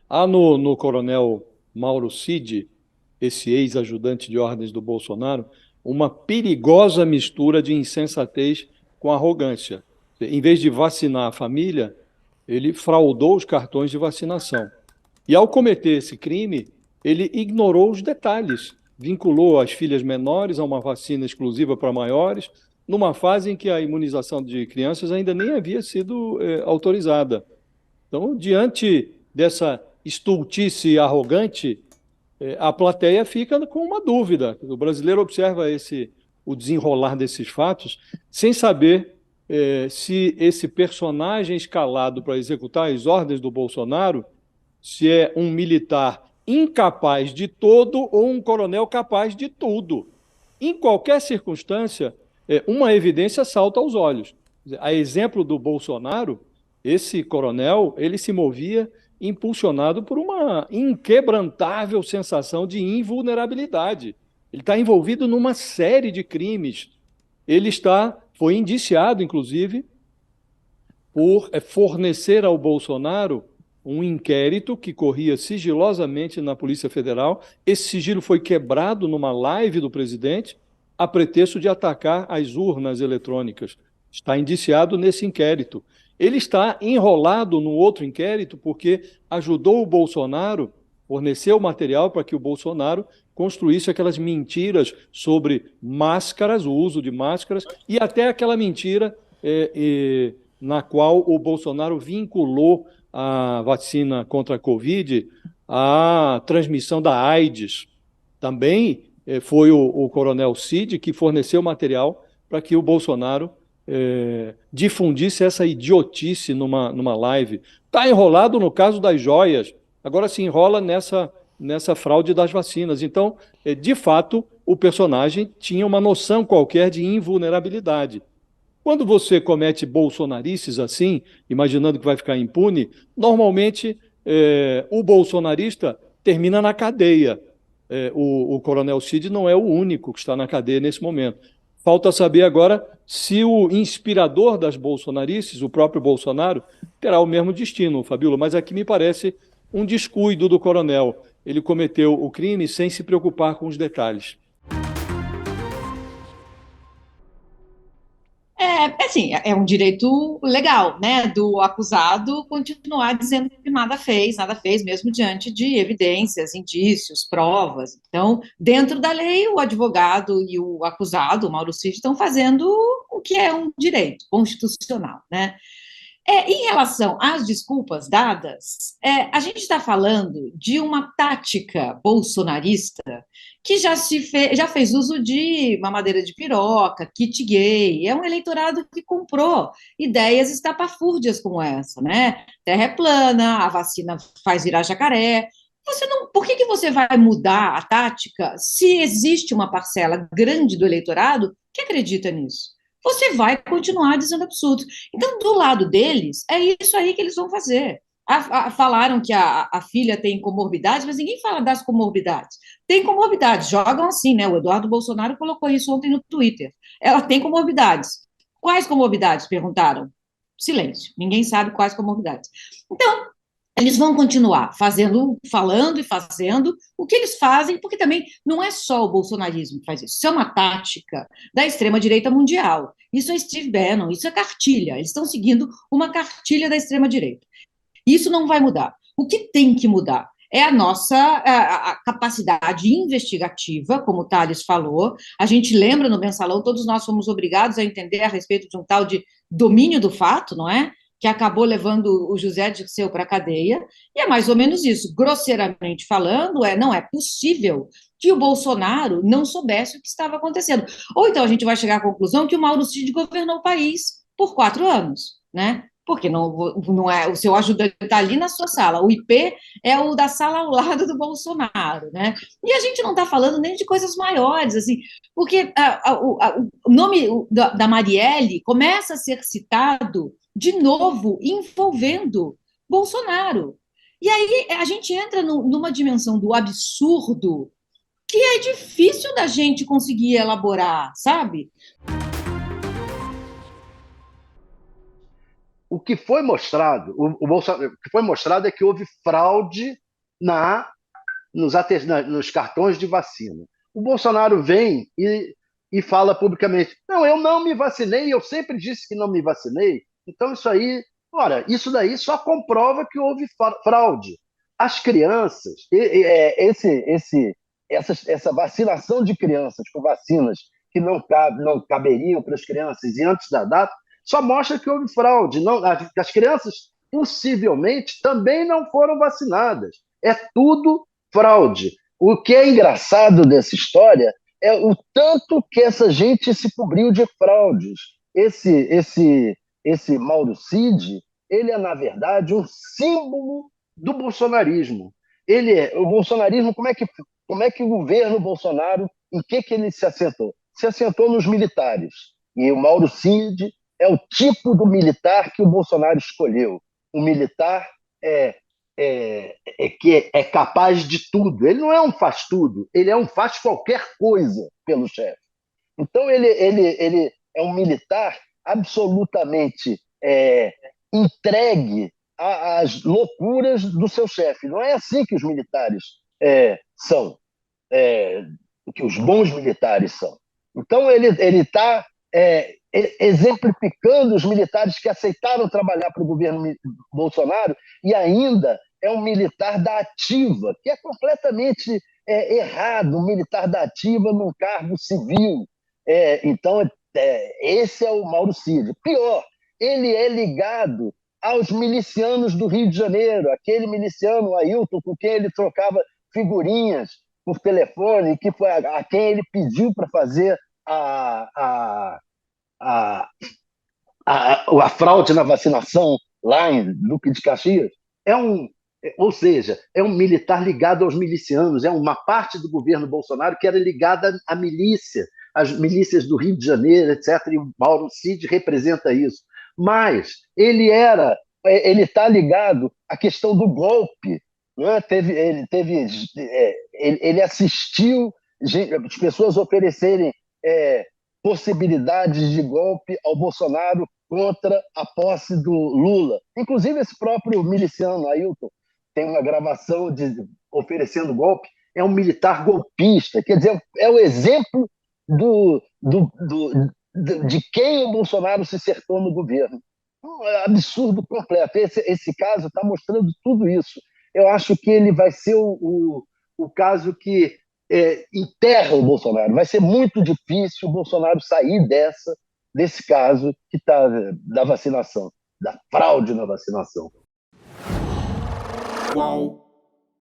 Há no coronel Mauro Cid, esse ex-ajudante de ordens do Bolsonaro, uma perigosa mistura de insensatez com arrogância. Em vez de vacinar a família, ele fraudou os cartões de vacinação. E ao cometer esse crime, ele ignorou os detalhes, vinculou as filhas menores a uma vacina exclusiva para maiores, numa fase em que a imunização de crianças ainda nem havia sido autorizada. Então, diante dessa estultice arrogante, a plateia fica com uma dúvida. O brasileiro observa o desenrolar desses fatos sem saber se esse personagem escalado para executar as ordens do Bolsonaro, se é um militar incapaz de todo ou um coronel capaz de tudo. Em qualquer circunstância, uma evidência salta aos olhos. A exemplo do Bolsonaro, esse coronel, ele se movia impulsionado por uma inquebrantável sensação de invulnerabilidade. Ele está envolvido numa série de crimes. Foi indiciado, inclusive, por fornecer ao Bolsonaro um inquérito que corria sigilosamente na Polícia Federal. Esse sigilo foi quebrado numa live do presidente, a pretexto de atacar as urnas eletrônicas. Está indiciado nesse inquérito. Ele está enrolado no outro inquérito porque ajudou o Bolsonaro, forneceu material para que o Bolsonaro construísse aquelas mentiras sobre máscaras, o uso de máscaras, e até aquela mentira na qual o Bolsonaro vinculou a vacina contra a Covid à transmissão da AIDS. Também foi o coronel Cid que forneceu material para que o Bolsonaro difundisse essa idiotice numa live. Está enrolado no caso das joias, agora se enrola nessa fraude das vacinas. Então, de fato, o personagem tinha uma noção qualquer de invulnerabilidade. Quando você comete bolsonarices assim, imaginando que vai ficar impune, normalmente o bolsonarista termina na cadeia. O coronel Cid não é o único que está na cadeia nesse momento. Falta saber agora se o inspirador das bolsonarices, o próprio Bolsonaro, terá o mesmo destino, Fabíola. Mas aqui me parece um descuido do coronel. Ele cometeu o crime sem se preocupar com os detalhes. Assim, é um direito legal, né, do acusado continuar dizendo que nada fez, mesmo diante de evidências, indícios, provas. Então, dentro da lei, o advogado e o acusado, o Mauro Cid, estão fazendo o que é um direito constitucional, né? Em relação às desculpas dadas, a gente está falando de uma tática bolsonarista que já fez uso de mamadeira de piroca, kit gay. É um eleitorado que comprou ideias estapafúrdias como essa, né? Terra é plana, a vacina faz virar jacaré. Por que você vai mudar a tática se existe uma parcela grande do eleitorado que acredita nisso? Você vai continuar dizendo absurdos. Então, do lado deles, é isso aí que eles vão fazer. Falaram que a filha tem comorbidades, mas ninguém fala das comorbidades. Tem comorbidades, jogam assim, né? O Eduardo Bolsonaro colocou isso ontem no Twitter. Ela tem comorbidades. Quais comorbidades? Perguntaram. Silêncio. Ninguém sabe quais comorbidades. Então, eles vão continuar fazendo, falando e fazendo o que eles fazem, porque também não é só o bolsonarismo que faz isso. Isso é uma tática da extrema-direita mundial. Isso é Steve Bannon, isso é cartilha. Eles estão seguindo uma cartilha da extrema-direita. Isso não vai mudar. O que tem que mudar é a nossa a capacidade investigativa, como o Thales falou. A gente lembra no Mensalão, todos nós fomos obrigados a entender a respeito de um tal de domínio do fato, não é? Que acabou levando o José Dirceu para a cadeia, e é mais ou menos isso. Grosseiramente falando, não é possível que o Bolsonaro não soubesse o que estava acontecendo. Ou então a gente vai chegar à conclusão que o Mauro Cid governou o país por 4 anos, né? Porque não é o seu ajudante está ali na sua sala, o IP é o da sala ao lado do Bolsonaro, né? E a gente não está falando nem de coisas maiores, assim, porque o nome da Marielle começa a ser citado de novo, envolvendo Bolsonaro. E aí a gente entra numa dimensão do absurdo que é difícil da gente conseguir elaborar, sabe? o que foi mostrado, o que foi mostrado é que houve fraude nos cartões de vacina. O Bolsonaro vem e fala publicamente: não, eu não me vacinei, eu sempre disse que não me vacinei. Então, isso aí, ora, isso daí só comprova que houve fraude. As crianças, essa vacinação de crianças com vacinas que não caberiam para as crianças e antes da data, só mostra que houve fraude. Não, as crianças possivelmente também não foram vacinadas. É tudo fraude. O que é engraçado dessa história é o tanto que essa gente se cobriu de fraudes. Esse Mauro Cid, ele é, na verdade, um símbolo do bolsonarismo. O bolsonarismo, como é que o governo Bolsonaro, em que ele se assentou? Se assentou nos militares. E o Mauro Cid é o tipo do militar que o Bolsonaro escolheu. Um militar que é capaz de tudo. Ele não é um faz-tudo, ele é um faz qualquer coisa pelo chefe. Então, ele é um militar absolutamente entregue às loucuras do seu chefe. Não é assim que os militares são, que os bons militares são. Então, ele está exemplificando os militares que aceitaram trabalhar para o governo Bolsonaro e ainda é um militar da ativa, que é completamente errado, um militar da ativa num cargo civil. Então, esse é o Mauro Cid. Pior, ele é ligado aos milicianos do Rio de Janeiro, aquele miliciano, o Ailton, com quem ele trocava figurinhas por telefone, que foi a quem ele pediu para fazer a, a, a fraude na vacinação lá em Duque de Caxias. Ou seja, é um militar ligado aos milicianos, é uma parte do governo Bolsonaro que era ligada à milícia, às milícias do Rio de Janeiro, etc. E o Mauro Cid representa isso. Mas ele está ligado à questão do golpe. Não é? Ele assistiu as pessoas oferecerem possibilidades de golpe ao Bolsonaro contra a posse do Lula. Inclusive, esse próprio miliciano, Ailton, tem uma gravação oferecendo golpe, é um militar golpista. Quer dizer, é o exemplo de quem o Bolsonaro se cercou no governo. É um absurdo completo. Esse caso está mostrando tudo isso. Eu acho que ele vai ser o caso que enterra o Bolsonaro. Vai ser muito difícil o Bolsonaro sair desse caso que está da vacinação, da fraude na vacinação. Qual?